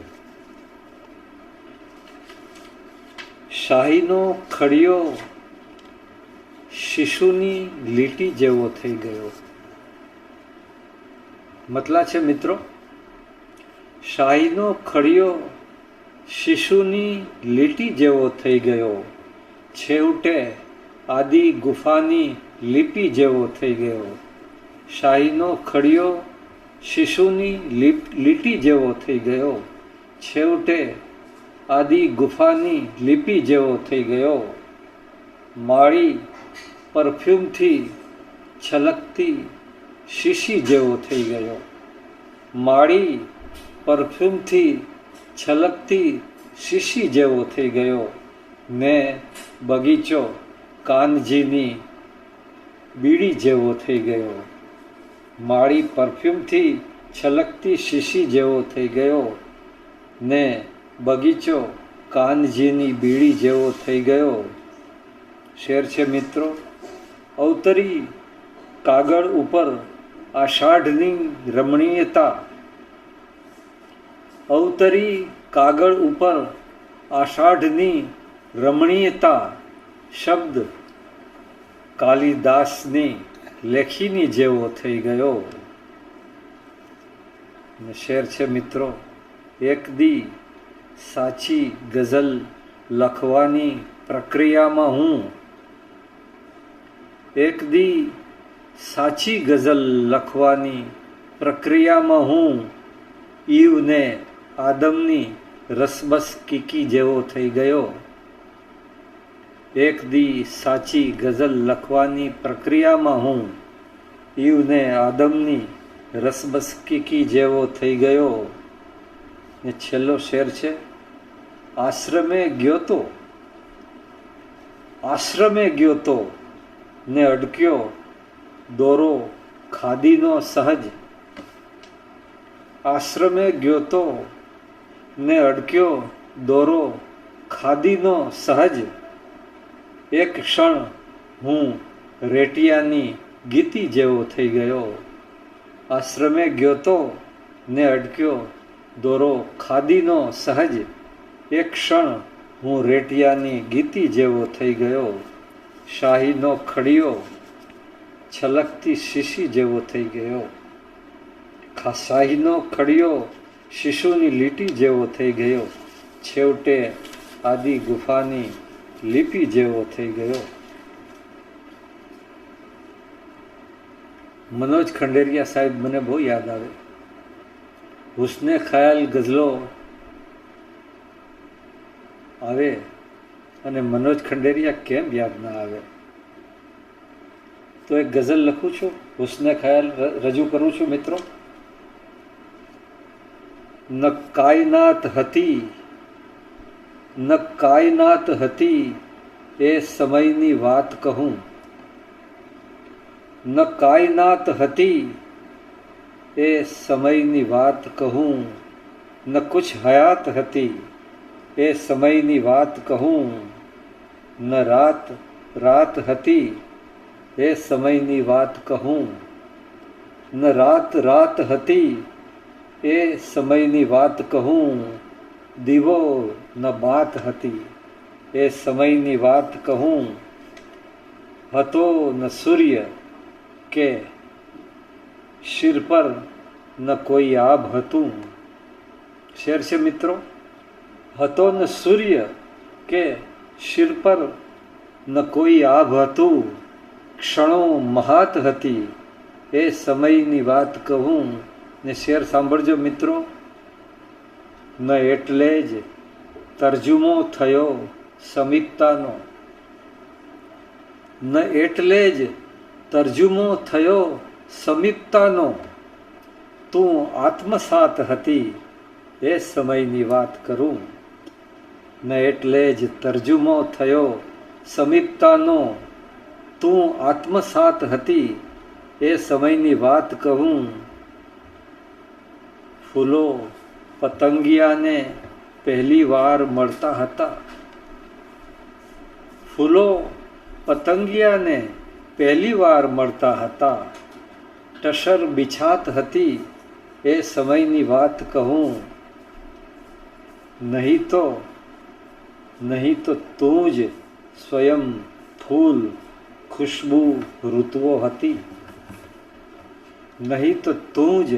શાહીનો ખડિયો શિશુની લીટી જેવો થઈ ગયો. મતલા છે મિત્રો, શાહીનો ખડિયો શિશુની લીટી જેવો થઈ ગયો. છેવટે આદિ ગુફાની લિપિ જેવો થઈ ગયો. શાહીનો ખડિયો શિશુની લીટી જેવો થઈ ગયો. છેવટે આદિ ગુફાની લિપિ જેવો થઈ ગયો. માળી પરફ્યુમથી છલકતી શીશી જેવો થઈ ગયો. માળી પરફ્યુમથી છલકતી શીશી જેવો થઈ ગયો. ને બગીચો કાનજીની બીડી જેવો થઈ ગયો. માળી પરફ્યુમથી છલકતી શીશી જેવો થઈ ગયો. ને બગીચો કાનજીની બીડી જેવો થઈ ગયો. શેર છે મિત્રો, અવતરી કાગળ ઉપર આષાઢની રમણીયતા. અવતરી કાગળ ઉપર આષાઢની રમણીયતા. શબ્દ કાલિદાસની લેખીની જેવો થઈ ગયો. શેર છે મિત્રો, એક દી સાચી ગઝલ લખવાની પ્રક્રિયામાં હું. એક દી સાચી ગઝલ લખવાની પ્રક્રિયામાં હું. ઈવને આદમની રસબસ કીકી જેવો થઈ ગયો. એક દી સાચી ગઝલ લખવાની પ્રક્રિયામાં હું. ઈવને આદમની રસબસ કીકી જેવો થઈ ગયો. ને છેલ્લો શેર છે, આશ્રમે ગયો તો, આશ્રમે ગયો તો ને અડક્યો દોરો ખાદીનો સહજ. આશ્રમે ગયો તો ને અડક્યો દોરો ખાદીનો સહજ. એક ક્ષણ હું રેટિયાની ગીતી જેવો થઈ ગયો. આશ્રમે ગયો તો ને અડક્યો દોરો ખાદીનો સહજ. એક ક્ષણ હું રેટિયાની ગીતી જેવો થઈ ગયો. શાહીનો ખડિયો છલકતી શીશી જેવો થઈ ગયો. શાહીનો ખડિયો શિશુની લીટી જેવો થઈ ગયો. છેવટે આદિ ગુફાની લિપિ જેવો થઈ ગયો. મનોજ ખંડેરિયા સાહેબ મને બહુ યાદ આવે. હુસ્ને ખ્યાલ ગઝલો આવે અને મનોજ ખંડેરિયા કેમ યાદ ના આવે? તો એક ગઝલ લખું છું, હુસ્ને ખ્યાલ રજૂ કરું છું મિત્રો. ન કાયનાત હતી, ન કાયનાત હતી એ સમયની વાત કહું. ન કાયનાત હતી એ સમયની વાત કહું. ન કુછ હયાત હતી એ સમયની વાત કહું. ન રાત રાત હતી એ સમયની વાત કહું. ન રાત રાત હતી એ સમયની વાત કહું. દીવો ન બાત હતી એ સમયની વાત કહું. હતો ન સૂર્ય કે શિર પર ન કોઈ આભ હતું. શેર છે મિત્રો, હતો ન સૂર્ય કે શિર પર ન કોઈ આભ હતું. ક્ષણો મહાત હતી એ સમયની વાત કહું. ને શેર સાંભળજો મિત્રો, ન એટલે જ તરજુમો થયો સમીપતાનો. ન એટલે જ તરજુમો થયો સમીપતાનો. તું આત્મસાત હતી એ સમયની વાત કરું. ન એટલે જ તરજુમો થયો સમીપતાનો. તું આત્મસાત હતી એ સમયની વાત કહું. ફૂલો પતંગિયાને પહેલી વાર મળતા હતા. ફૂલો પતંગિયાને પહેલી વાર મળતા હતા. ટસર બિછાત હતી એ સમયની વાત કહું. નહીં તો તું જ સ્વયં ફૂલ ખુશ્બુ ઋતુઓ હતી. નહીં તો તું જ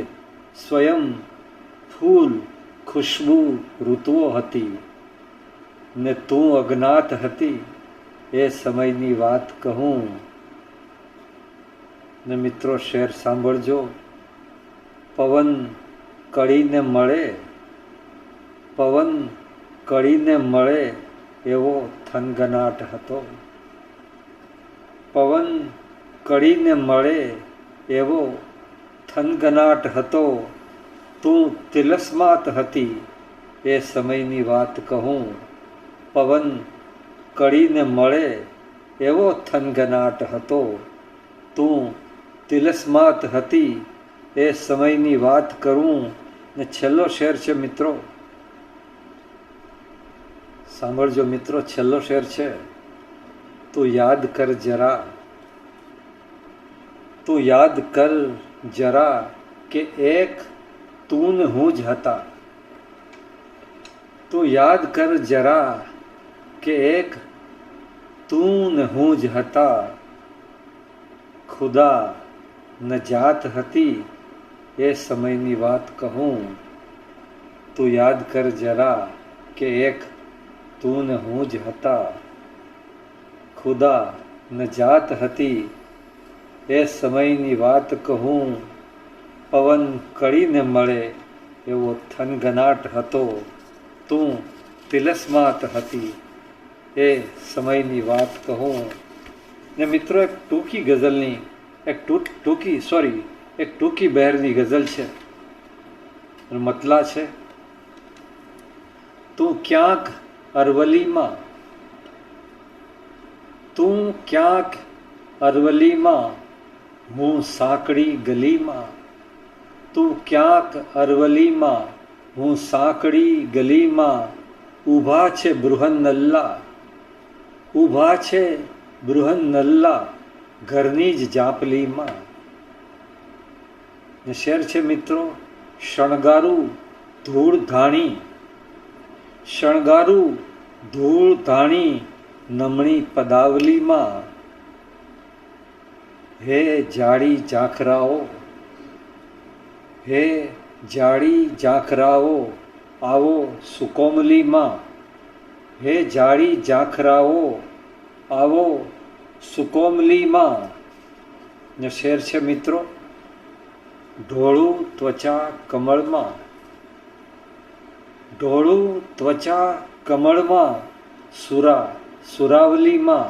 સ્વયં ફૂલ ખુશ્બુ ઋતુઓ હતી. ને તું અજ્ઞાત હતી એ સમયની વાત કહું. ને મિત્રો શેર સાંભળજો, પવન કળીને મળે, પવન કળીને મળે એવો થનગનાટ હતો. પવન કળીને મળે એવો થનગનાટ હતો. તું તિલસ્માત હતી એ સમયની વાત કહું. પવન કળીને મળે એવો થનગનાટ હતો. તું તિલસ્માત હતી એ સમયની વાત કરું. ને છેલ્લો શેર છે મિત્રો, સાંભળજો મિત્રો, છેલ્લો શેર છે. તું યાદ કર જરા, તું યાદ કર જરા કે એક તું ને હું જ હતા. તું યાદ કર જરા કે એક તું ને હું જ હતા. ખુદા ન જાત હતી એ સમયની વાત કહું. તું યાદ કર જરા કે એક તું ને હું જ હતા. ખુદા ન જાત હતી એ સમયની વાત કહું. પવન કળીને મળે એવો થનગનાટ હતો. તું તિલસ્માત હતી એ સમયની વાત કહું. ને મિત્રો એક ટૂંકી ગઝલની એક ટૂંકી બહેરની ગઝલ છે. મતલા છે, તું ક્યાંક અરવલીમાં, તું ક્યાંક અરવલીમાં, હું સાંકડી ગલીમાં. તું ક્યાંક અરવલીમાં, હું સાંકડી ગલીમાં. ઊભા છે બૃહન્નલ્લા, ઊભા છે બૃહન્નલ્લા ઘરની જ જાપલીમાં. શેર છે મિત્રો, શણગારું ધૂળ ધાણી, શણગારું ધૂળ ધાણી નમણી પદાવલીમાં. હે જાડી ઝાંખરાઓ, હે જાડી ઝાંખરાઓ આવો સુકોમલીમાં. હે જાડી ઝાંખરાઓ આવો સુકોમલીમાં. ને શેર છે મિત્રો, ઢોળું ત્વચા કમળમાં, ઢોળું ત્વચા કમળમાં સુરાવલીમાં.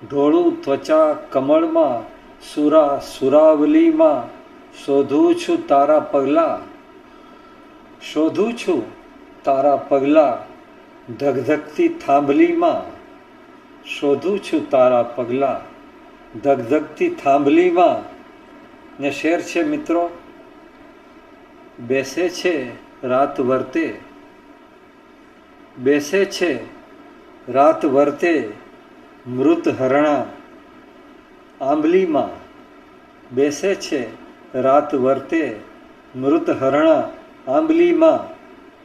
ઢોળું ત્વચા કમળમાં સુરાવલીમાં. શોધું છું તારા પગલાં, શોધું છું તારા પગલાં ધગધગતી થાંભલીમાં. શોધું છું તારા પગલાં ધગધગતી થાંભલીમાં. ને શેર છે મિત્રો, બેસે છે રાત વર્તે, બેસે છે રાત વર્તે મૃત હરણા આંબલીમાં. બેસે છે રાત વર્તે મૃત હરણા આંબલીમાં.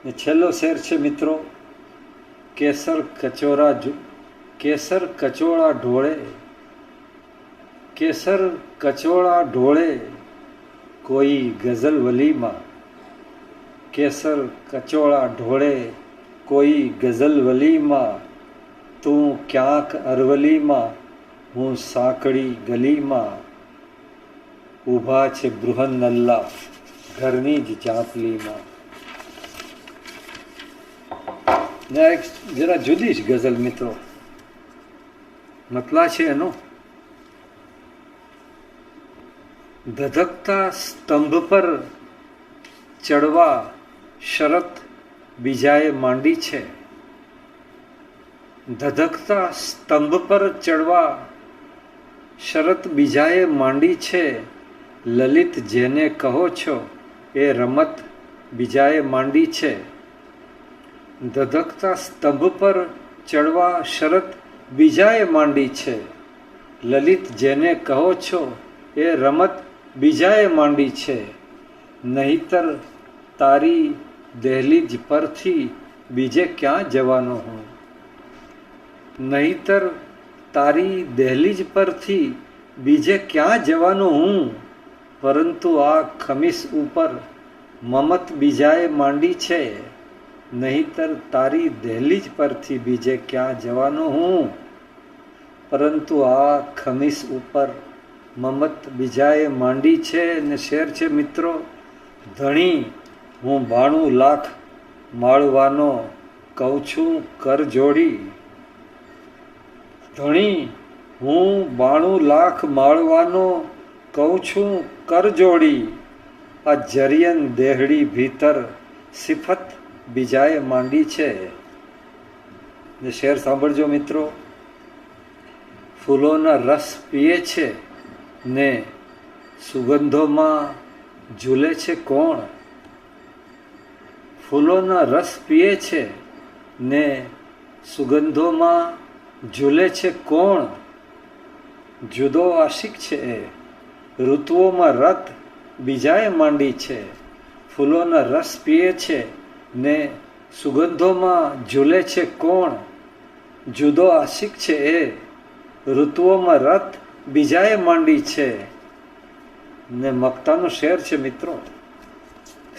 ને છેલ્લો શેર છે મિત્રો, કેસર કચોળા ઢોળે, કેસર કચોળા ઢોળે કોઈ ગઝલ વલીમાં, કેસર કચોળા ઢોળે કોઈ ગઝલ વલીમાં, તું ક્યાંક અરવલીમાં, હું સાંકડી ગલીમાં, ઊભા છે બૃહન નલ્લા ઘરની જ ચાંપલીમાં. ને એક જરા જુદી જ ગઝલ મિત્રો, મતલા છે એનો, ધધકતા સ્તંભ પર ચડવા શરત બીજાએ માંડી છે. ધધકતા સ્તંભ પર ચડવા શરત બીજાએ માંડી છે. લલિત જેને કહો છો એ રમત બીજાએ માંડી છે. ધધકતા સ્તંભ પર ચડવા શરત બીજાએ માંડી છે. લલિત જેને કહો છો એ રમત બીજાએ માંડી છે. નહીતર તારી દહેલીજ પરથી બીજે ક્યાં જવાનો હું. નહીતર તારી દહેલીજ પરથી બીજે ક્યાં જવાનો હું. પરંતુ આ ખમીસ ઉપર મમત બીજાએ માંડી છે. નહીતર તારી દહેલીજ પરથી બીજે ક્યાં જવાનો હું. પરંતુ આ ખમીસ ઉપર મમત બીજાએ માંડી છે. ને શેર છે મિત્રો, ધણી હું 92 લાખ માળવાનો કહું છું કર જોડી. ધણી હું 92 લાખ માળવાનો કહું છું કર જોડી. આ જરિયન દેહડી ભીતર સિફત બીજાએ માંડી છે. ને શેર સાંભળજો મિત્રો, ફૂલોના રસ પીએ છે ને સુગંધોમાં ઝૂલે છે કોણ. ફૂલોના રસ પીએ છે ને સુગંધોમાં ઝૂલે છે કોણ. જુદો આશિક છે એ ઋતુઓમાં રત બીજાએ માંડી છે. ફૂલોના રસ પીએ છે ને સુગંધોમાં ઝૂલે છે કોણ. જુદો આશિક છે એ ઋતુઓમાં રત બીજાએ માંડી છે. ને મક્તાનો શેર છે મિત્રો,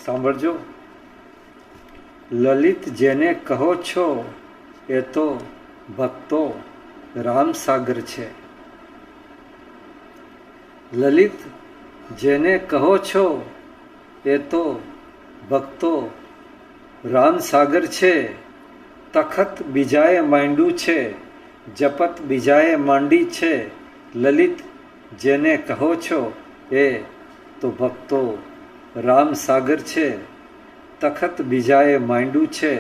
સાંભળજો. લલિત જેને કહો છો એ તો ભક્તો રામસાગર છે. લલિત જેને કહો છો એ તો ભક્તો રામસાગર છે. તખત બીજાએ માંડ્યું છે, જપત બીજાએ માંડી છે. લલિત જેને કહો છો એ તો ભક્તો રામસાગર છે. તખત બીજાએ માંડ્યું છે,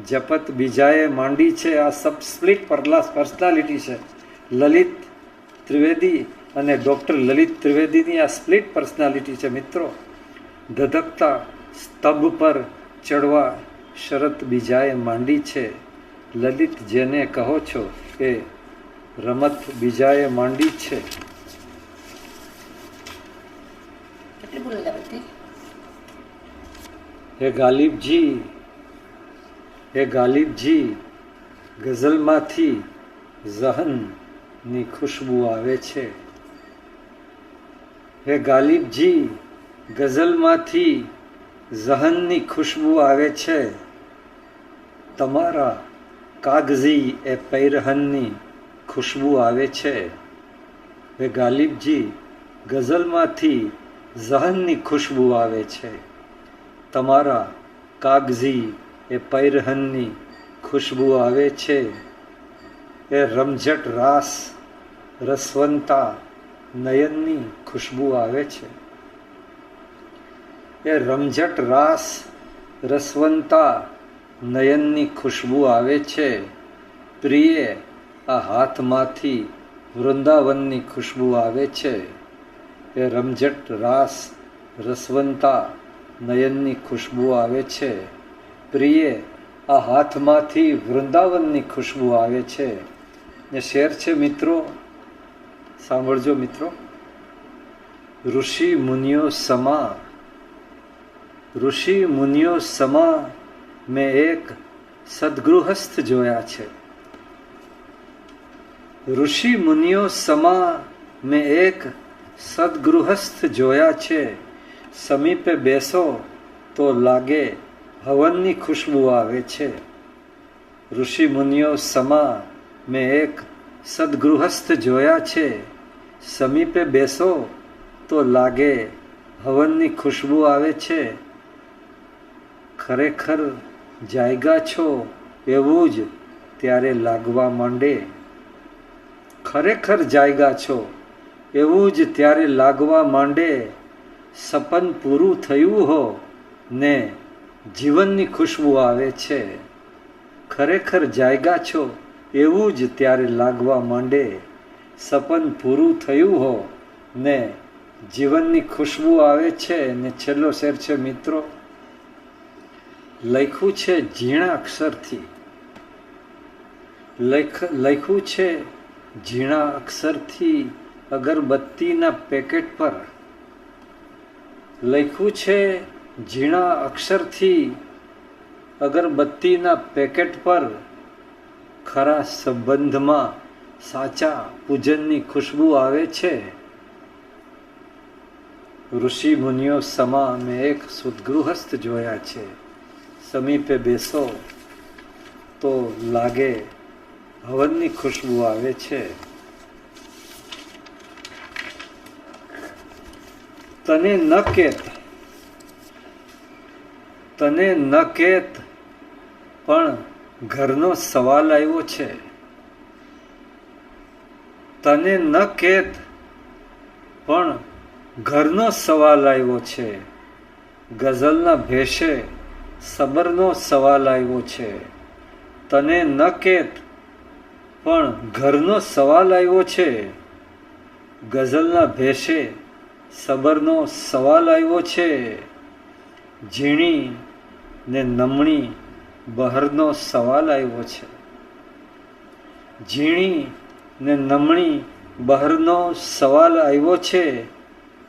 જપત બીજાએ માંડી છે. આ સબ સ્પ્લિટ પર્સનાલિટી છે. લલિત ત્રિવેદી અને ડૉક્ટર લલિત ત્રિવેદીની આ સ્પ્લિટ પર્સનાલિટી છે મિત્રો. ધધકતા સ્તંભ પર ચડવા શરત બીજાએ માંડી છે. લલિત જેને કહો છો એ રમત બીજાએ માંડી છે. હે ગાલિબજી, હે ગાલિબજી, ગઝલમાંથી ઝહનની ખુશ્બુ આવે છે. હે ગાલિબજી, ગઝલમાંથી ઝહનની ખુશ્બુ આવે છે. તમારા કાગઝી એ પૈરહનની ખુશ્બુ આવે છે. હે ગાલિબજી, ગઝલમાંથી ઝહનની ખુશ્બુ આવે છે. તમારા કાગઝી એ પૈરહનની ખુશ્બુ આવે છે. એ રમઝટ રાસ રસવંતા નયનની ખુશ્બુ આવે છે. એ રમઝટ રાસ રસવંતા નયનની ખુશ્બુ આવે છે. પ્રિય આ હાથમાંથી વૃંદાવનની ખુશ્બુ આવે છે. એ રમઝટ રાસ રસવંતા નયનની ખુશ્બુ આવે છે. પ્રિય આ હાથમાંથી વૃંદાવનની ખુશ્બુ આવે છે. ને શેર છે મિત્રો, સાંભળજો મિત્રો. ઋષિ મુનિઓ સમા, ઋષિ મુનિઓ સમા મેં એક સદગૃહસ્થ જોયા છે. ઋષિ મુનિઓ સમા મેં એક સદગૃહસ્થ જોયા છે. સમીપે બેસો તો લાગે હવનની ખુશ્બુ આવે છે. ઋષિ મુનિઓ સમા મેં એક સદગૃહસ્થ જોયા છે. સમીપે બેસો તો લાગે હવનની ખુશ્બુ આવે છે. ખરેખર જાયગા છો એવું જ ત્યારે લાગવા માંડે. ખરેખર જાયગા છો એવું જ ત્યારે લાગવા માંડે. સપન પૂરું થયું હો ને જીવનની ખુશ્બુ આવે છે. ખરેખર જાયગા છો એવું જ ત્યારે લાગવા માંડે. સપન પૂરું થયું હો ને જીવનની ખુશ્બુ આવે છે. ને છેલ્લો શેર છે મિત્રો, લખ્યું છે ઝીણા અક્ષરથી. લખ્યું છે ઝીણા અક્ષરથી અગરબત્તીના પેકેટ પર. લખ્યું છે ઝીણા અક્ષરથી અગરબત્તીના પેકેટ પર. ખરા સંબંધમાં સાચા પૂજનની ખુશ્બુ આવે છે. ઋષિ મુનિઓ સમા મેં એક સદગૃહસ્થ જોયા છે. સમીપે બેસો તો લાગે હવનની ખુશ્બુ આવે છે. તને ન કેત પણ ઘરનો સવાલ આવ્યો છે. તને ન કેત પણ ઘરનો સવાલ આવ્યો છે. ગઝલના ભેષે સબરનો સવાલ આવ્યો છે. તને ન કેત પણ ઘરનો સવાલ આવ્યો છે. ગઝલના ભેષે સબરનો સવાલ આવ્યો છે. ઝીણી ને નમણી બહારનો સવાલ આવ્યો છે. ઝીણી ને નમણી બહારનો સવાલ આવ્યો છે.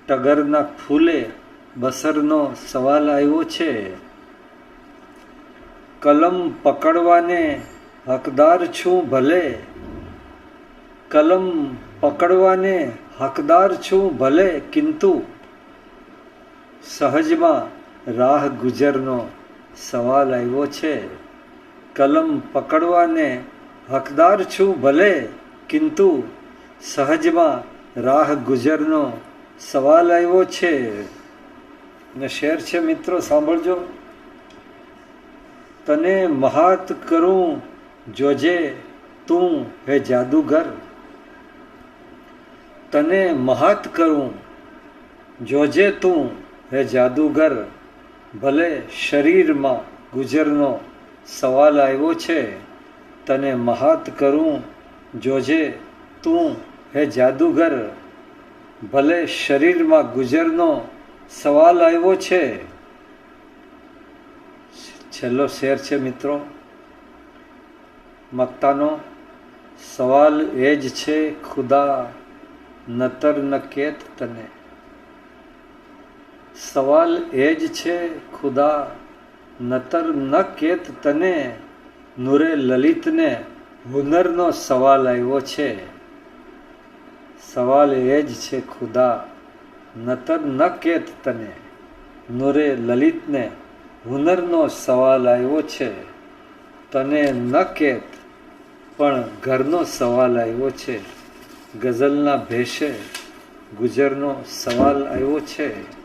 ટગરના ફૂલે બસરનો સવાલ આવ્યો છે. કલમ પકડવાને હકદાર છું ભલે. કલમ પકડવાને હકદાર છું ભલે, કિંતુ સહજમાં રાહ ગુજરનો સવાલ આવ્યો છે. કલમ પકડવાને હકદાર છું ભલે, કિંતુ સહજમાં રાહ ગુજરનો સવાલ આવ્યો છે. ને શેર છે મિત્રો, સાંભળજો. તને મહાત કરું જોજે તું હે જાદુગર. તને મહાત કરું જોજે તું હે જાદુગર. ભલે શરીરમાં ગુજરનો સવાલ આવ્યો છે. તને મહાત કરું જોજે તું હે જાદુગર. ભલે શરીરમાં ગુજરનો સવાલ આવ્યો છે. છેલ્લો શેર છે મિત્રો મક્તાનો. સવાલ એ જ છે ખુદા નતર ન કેત તને. સવાલ એ જ છે ખુદા નતર ન કેત તને. નૂરે લલિતને હુનરનો સવાલ આવ્યો છે. સવાલ એ જ છે ખુદા નતર ન કેત તને. નૂરે લલિતને હુનરનો સવાલ આવ્યો છે. તને ન કેત પણ ઘરનો સવાલ આવ્યો છે. ગઝલના ભેષે ગુજરનો સવાલ આવ્યો છે.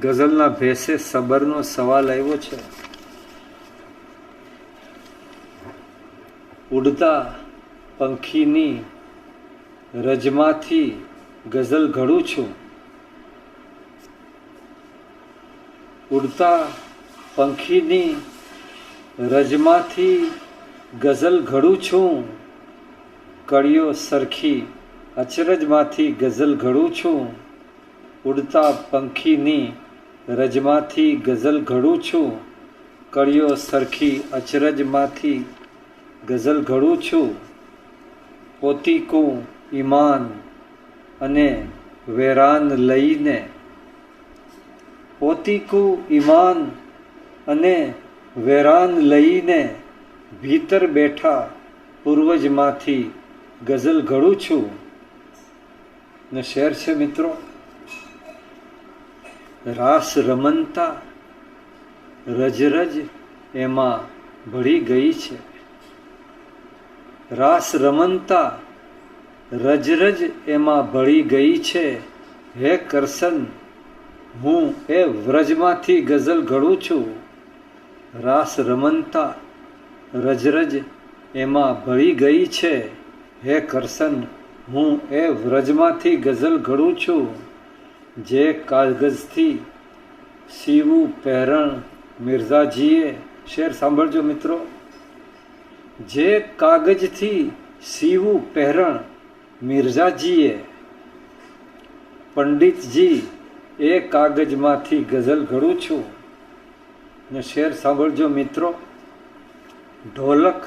ગઝલના ભેષે સબરનો સવાલ આવ્યો છે. ઉડતા પંખીની રજમાંથી ગઝલ ઘડું છું. ઉડતા પંખીની રજમાંથી ગઝલ ઘડું છું. કળીઓ સરખી અચરજમાંથી ગઝલ ઘડું છું. ઉડતા પંખીની રજમાંથી ગઝલ ઘડું છું. કળીઓ સરખી અચરજમાંથી ગઝલ ઘડું છું. પોતીકું ઈમાન અને વેરાન લઈને. પોતીકું ઈમાન અને વેરાન લઈને ભીતર બેઠા પૂર્વજમાંથી ગઝલ ઘડું છું. ને શેર છે મિત્રો, રાસ રમનતા રજરજ એમાં ભળી ગઈ છે. રાસ રમનતા રજરજ એમાં ભળી ગઈ છે. હે કરશન હું એ વ્રજમાંથી ગઝલ ઘડું છું. રાસ રમનતા રજરજ એમાં ભળી ગઈ છે. હે કરશન હું એ વ્રજમાંથી ગઝલ ઘડું છું. જે કાગજથી સીવું પહેરણ મિર્ઝાજીએ, શેર સાંભળજો મિત્રો, જે કાગજથી સીવું પહેરણ મિર્ઝાજીએ, પંડિતજી એ કાગજમાંથી ગઝલ ઘડું છું. ને શેર સાંભળજો મિત્રો, ઢોલક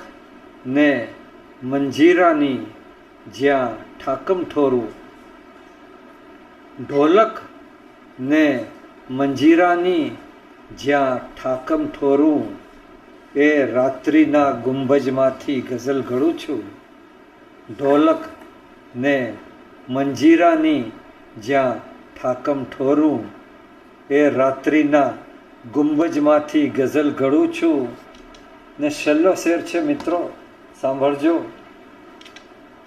ને મંજીરાની જ્યાં ઠાકમ ઠોરું, ઢોલક ને મંજીરાની જ્યાં ઠાકમ ઠોરું, એ રાત્રિના ગુંબજમાંથી ગઝલ ઘડું છું. ઢોલક ને મંજીરાની જ્યાં ઠાકમ ઠોરું, એ રાત્રિના ગુંબજમાંથી ગઝલ ઘડું છું. ને છેલ્લો શેર છે મિત્રો, સાંભળજો.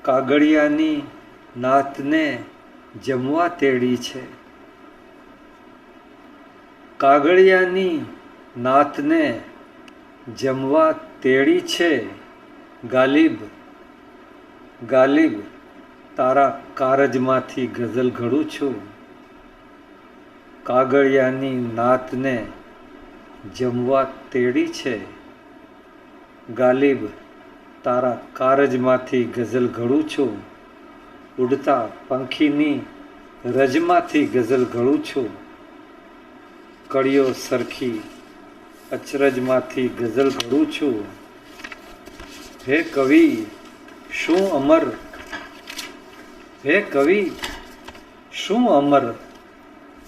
કાગળિયાની નાતને જમવા તેડી છે. કાગળિયાની નાતને જમવા તેડી છે. ગાલિબ ગાલિબ તારા કારજમાંથી ગઝલ ઘડું છું. કાગળિયાની નાતને જમવા તેડી છે. ગાલિબ તારા કારજમાંથી ગઝલ ઘડું છું. ઉડતા પંખીની રજમાંથી ગઝલ ઘડું છું. કળીઓ સરખી અચરજમાંથી ગઝલ ઘડું છું. હે કવિ શું અમર, હે કવિ શું અમર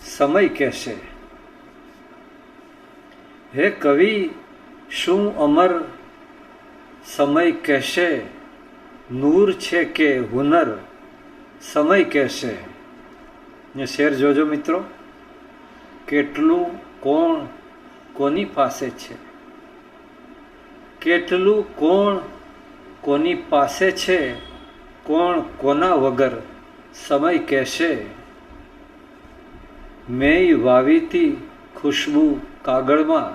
સમય કહેશે. હે કવિ શું અમર સમય કહેશે. નૂર છે કે હુનર સમય કહેશે. ને શેર જોજો મિત્રો, કેટલું કોણ કોની પાસે છે, કેટલું કોણ કોની પાસે છે, કોણ કોના વગર સમય કહેશે. મેં વાવીતી ખુશ્બુ કાગળમાં,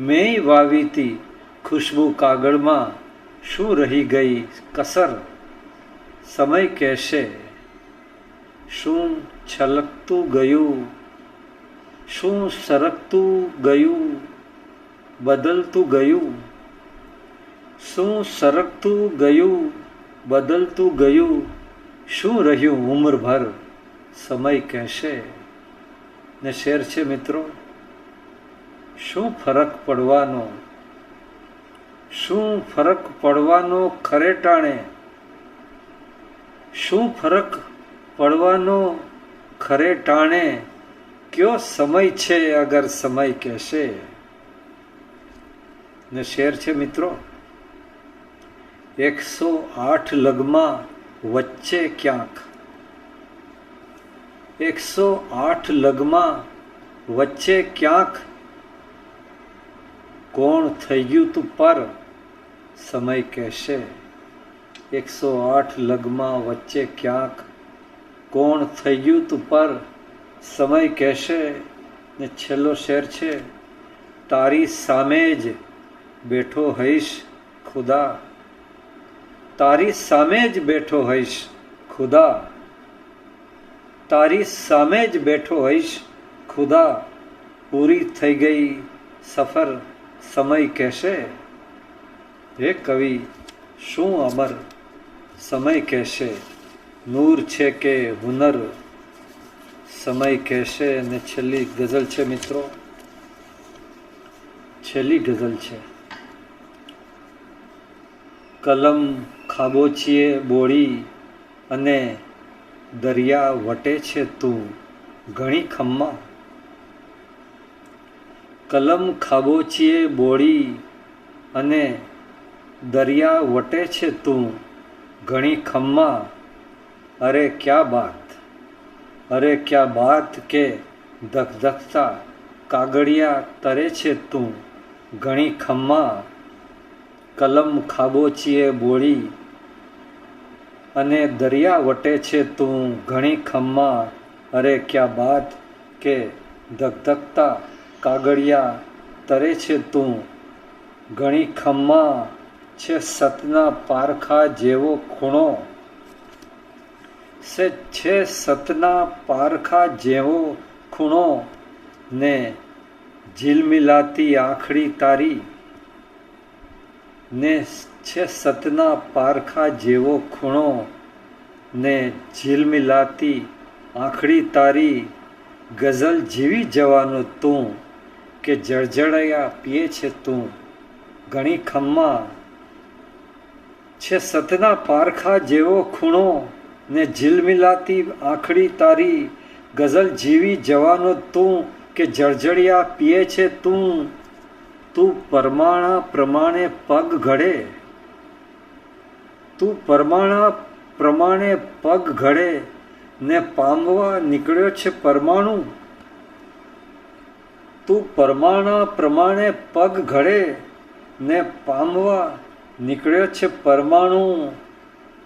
મેં વાવીતી ખુશ્બુ કાગળમાં, શું રહી ગઈ કસર સમય કહેશે. શું છલકતું ગયું, શું સરકતું ગયું, બદલતું ગયું, શું સરકતું ગયું, બદલતું ગયું, શું રહ્યું ઉંમરભર સમય કહેશે. ને શેર છે મિત્રો, શું ફરક પડવાનો, શું ફરક પડવાનો ખરે ટાણે, શું ફરક પડવાનો ખરે ટાણે, કયો સમય છે અગર સમય કહેશે. ને શેર છે મિત્રો, 108 લગમાં વચ્ચે ક્યાંક, 108 લગમાં વચ્ચે ક્યાંક, કોણ થઈ ગયું તું પર સમય કહેશે. 108 લગમાં વચ્ચે ક્યાંક, કોણ થઈ ગયું તું પર સમય કહેશે. ને છેલ્લો શેર છે, તારી સામે જ બેઠો હઈશ ખુદા, તારી સામે જ બેઠો હઈશ ખુદા, તારી સામે જ બેઠો હઈશ ખુદા, પૂરી થઈ ગઈ સફર સમય કહેશે. હે કવિ શું અમર સમય કહેશે. નૂર છે કે હુનર સમય કહેશે. અને છેલ્લી ગઝલ છે મિત્રો, છેલ્લી ગઝલ છે. કલમ ખાબોચીએ બોળી અને દરિયા વટે છે તું ઘણી ખમ્મા, કલમ ખાબોચીએ બોળી અને દરિયા વટે છે તું ઘણી ખમ્મા. અરે ક્યા બાત, અરે ક્યા બાત કે ધગધગતા કાગળિયા તરે છે તું ઘણી ખમ્મા કલમ ખાબોચીએ બોળી અને દરિયા વટે છે તું ઘણી ખમ્મા અરે ક્યા બાત કે ધગધગતા કાગળિયા તરે છે તું ઘણી ખમ્મા છે સતના પારખા જેવો ખૂણો છે સતના પારખા જેવો ખૂણો ને ઝિલમિલાતી આંખડી તારી ને છે સતના પારખા જેવો ખૂણો ને ઝિલમિલાતી આંખડી તારી ગઝલ જીવી જવાનો તું કે જળજળયા પીએ છે તું ઘણી ખમ્મા છે સતના પારખા જેવો ખૂણો ને ઝિલમિલાતી આંખડી તારી ગઝલ જીવી જવાનો તું કે જળજળિયા પીએ છે તું તું પરમાણા પ્રમાણે પગ ઘડે તું પરમાણા પ્રમાણે પગ ઘડે ને પામવા નીકળ્યો છે પરમાણુ તું પરમાણા પ્રમાણે પગ ઘડે ને પામવા નીકળ્યો છે પરમાણુ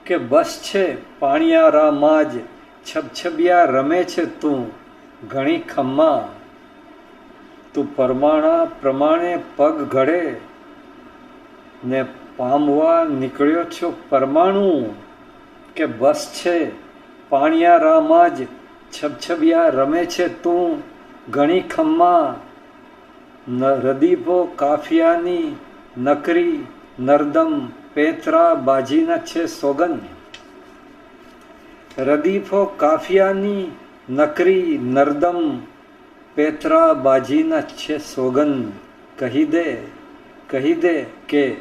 કે બસ છે પાણિયારામાં જ છબછબિયા રમે છે તું ઘણી ખમ્મા તું પરમાણા પ્રમાણે પગ ઘડે ને પામવા નીકળ્યો છો પરમાણુ કે બસ છે પાણિયારામાં જ છબછબિયા રમે છે તું ઘણી ખમ્મા રદીફો કાફિયાની નકરી નરદમ પેતરા બાજીના છે સોગન રદીફો કાફિયાની નકરી નરદમ પેતરા બાજીના છે સોગન કહી દે કે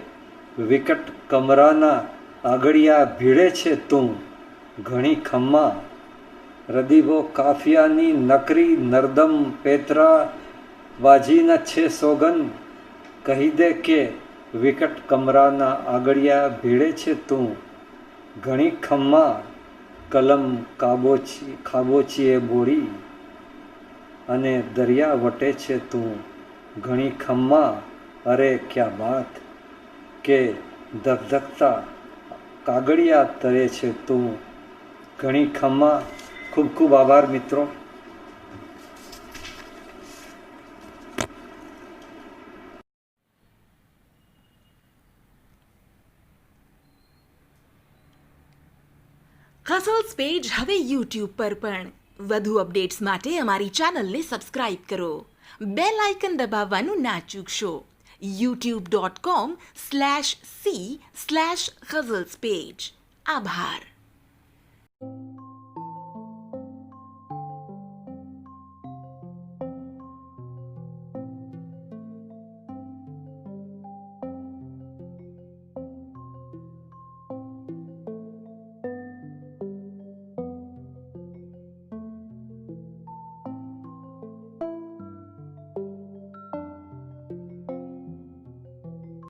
વિકટ કમરાના આગળિયા ભીડે છે તું ઘણી ખમ્મા રદીફો કાફિયાની નકરી નરદમ પેતરા બાજીના છે સોગન કહી દે કે વિકટ કમરાના આગળિયા ભીડે છે તું ઘણી ખમ્મા કલમ ખાબોચીએ બોળી અને દરિયા વટે છે તું ઘણી ખમ્મા અરે ક્યા બાત કે ધગધગતા કાગળિયા તરે છે તું ઘણી ખમ્મા ખૂબ ખૂબ આભાર મિત્રો ગઝલ્સ પેજ હવે યુટ્યુબ પર પણ વધુ અપડેટ્સ માટે અમારી ચેનલને સબસ્ક્રાઇબ કરો બેલ આઇકન દબાવવાનું ના ચૂકશો youtube.com/c/ghazalspage આભાર